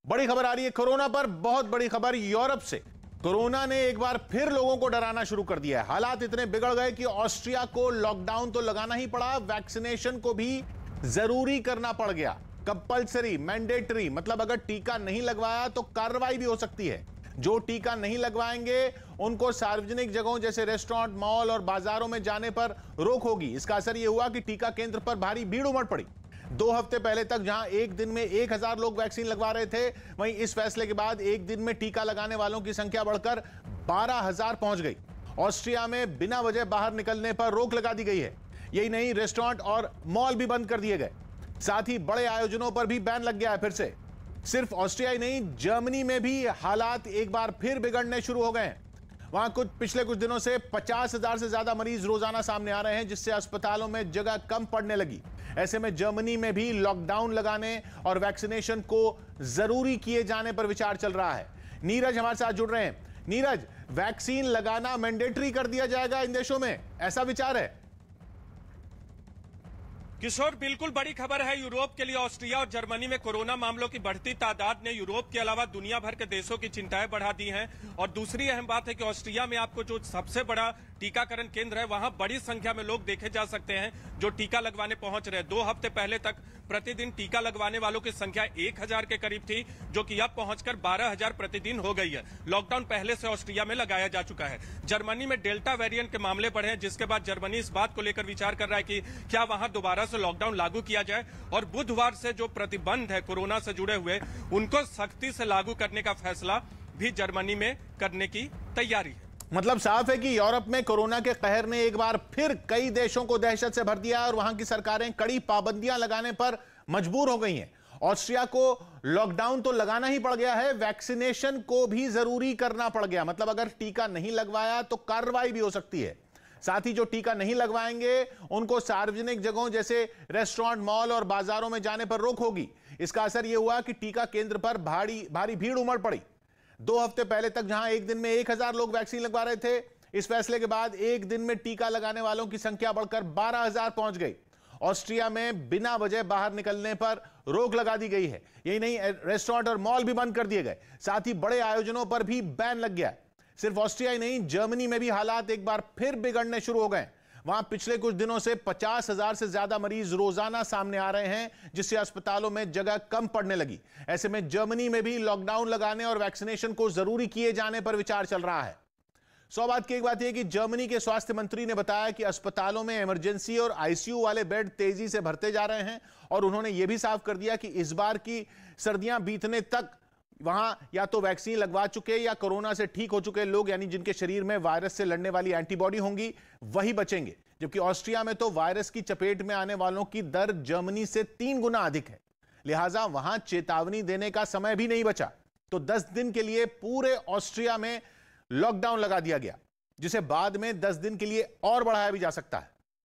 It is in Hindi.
बड़ी खबर आ रही है कोरोना पर। बहुत बड़ी खबर यूरोप से। कोरोना ने एक बार फिर लोगों को डराना शुरू कर दिया है। हालात इतने बिगड़ गए कि ऑस्ट्रिया को लॉकडाउन तो लगाना ही पड़ा, वैक्सीनेशन को भी जरूरी करना पड़ गया। कंपल्सरी, मैंडेटरी, मतलब अगर टीका नहीं लगवाया तो कार्रवाई भी हो सकती है। जो टीका नहीं लगवाएंगे उनको सार्वजनिक जगहों जैसे रेस्टोरेंट, मॉल और बाजारों में जाने पर रोक होगी। इसका असर यह हुआ कि टीका केंद्र पर भारी भीड़ उमड़ पड़ी। 2 हफ्ते पहले तक जहां एक दिन में 1000 लोग वैक्सीन लगवा रहे थे, वहीं इस फैसले के बाद एक दिन में टीका लगाने वालों की संख्या बढ़कर 12000 पहुंच गई। ऑस्ट्रिया में बिना वजह बाहर निकलने पर रोक लगा दी गई है। यही नहीं, रेस्टोरेंट और मॉल भी बंद कर दिए गए। साथ ही बड़े आयोजनों पर भी बैन लग गया है फिर से। सिर्फ ऑस्ट्रिया ही नहीं, जर्मनी में भी हालात एक बार फिर बिगड़ने शुरू हो गए हैं। वहां पिछले कुछ दिनों से 50,000 से ज्यादा मरीज रोजाना सामने आ रहे हैं, जिससे अस्पतालों में जगह कम पड़ने लगी। ऐसे में जर्मनी में भी लॉकडाउन लगाने और वैक्सीनेशन को जरूरी किए जाने पर विचार चल रहा है। नीरज हमारे साथ जुड़ रहे हैं। नीरज, वैक्सीन लगाना मैंडेटरी कर दिया जाएगा इन देशों में, ऐसा विचार है? किशोर, बिल्कुल बड़ी खबर है यूरोप के लिए। ऑस्ट्रिया और जर्मनी में कोरोना मामलों की बढ़ती तादाद ने यूरोप के अलावा दुनिया भर के देशों की चिंताएं बढ़ा दी हैं। और दूसरी अहम बात है कि ऑस्ट्रिया में आपको जो सबसे बड़ा टीकाकरण केंद्र है, वहां बड़ी संख्या में लोग देखे जा सकते हैं जो टीका लगवाने पहुंच रहे हैं। 2 हफ्ते पहले तक प्रतिदिन टीका लगवाने वालों की संख्या 1000 के करीब थी, जो कि अब पहुंचकर 12000 प्रतिदिन हो गई है। लॉकडाउन पहले से ऑस्ट्रिया में लगाया जा चुका है। जर्मनी में डेल्टा वेरिएंट के मामले बढ़े हैं, जिसके बाद जर्मनी इस बात को लेकर विचार कर रहा है कि क्या वहां दोबारा से लॉकडाउन लागू किया जाए। और बुधवार से जो प्रतिबंध है कोरोना से जुड़े हुए, उनको सख्ती से लागू करने का फैसला भी जर्मनी में करने की तैयारी है। मतलब साफ है कि यूरोप में कोरोना के कहर ने एक बार फिर कई देशों को दहशत से भर दिया और वहां की सरकारें कड़ी पाबंदियां लगाने पर मजबूर हो गई हैं। ऑस्ट्रिया को लॉकडाउन तो लगाना ही पड़ गया है, वैक्सीनेशन को भी जरूरी करना पड़ गया। मतलब अगर टीका नहीं लगवाया तो कार्रवाई भी हो सकती है। साथ ही जो टीका नहीं लगवाएंगे उनको सार्वजनिक जगहों जैसे रेस्टोरेंट, मॉल और बाजारों में जाने पर रोक होगी। इसका असर यह हुआ कि टीका केंद्र पर भारी भीड़ उमड़ पड़ी। 2 हफ्ते पहले तक जहां एक दिन में 1000 लोग वैक्सीन लगवा रहे थे, इस फैसले के बाद एक दिन में टीका लगाने वालों की संख्या बढ़कर 12000 पहुंच गई। ऑस्ट्रिया में बिना वजह बाहर निकलने पर रोक लगा दी गई है। यही नहीं, रेस्टोरेंट और मॉल भी बंद कर दिए गए। साथ ही बड़े आयोजनों पर भी बैन लग गया। सिर्फ ऑस्ट्रिया ही नहीं, जर्मनी में भी हालात एक बार फिर बिगड़ने शुरू हो गए। वहां पिछले कुछ दिनों से 50,000 से ज्यादा मरीज रोजाना सामने आ रहे हैं, जिससे अस्पतालों में जगह कम पड़ने लगी। ऐसे में जर्मनी में भी लॉकडाउन लगाने और वैक्सीनेशन को जरूरी किए जाने पर विचार चल रहा है। 100 बात की एक बात यह कि जर्मनी के स्वास्थ्य मंत्री ने बताया कि अस्पतालों में इमरजेंसी और आईसीयू वाले बेड तेजी से भरते जा रहे हैं। और उन्होंने यह भी साफ कर दिया कि इस बार की सर्दियां बीतने तक वहां या तो वैक्सीन लगवा चुके या कोरोना से ठीक हो चुके लोग, यानी जिनके शरीर में वायरस से लड़ने वाली एंटीबॉडी होंगी, वही बचेंगे। जबकि ऑस्ट्रिया में तो वायरस की चपेट में आने वालों की दर जर्मनी से 3 गुना अधिक है। लिहाजा वहां चेतावनी देने का समय भी नहीं बचा। तो 10 दिन के लिए पूरे ऑस्ट्रिया में लॉकडाउन लगा दिया गया, जिसे बाद में 10 दिन के लिए और बढ़ाया भी जा सकता है।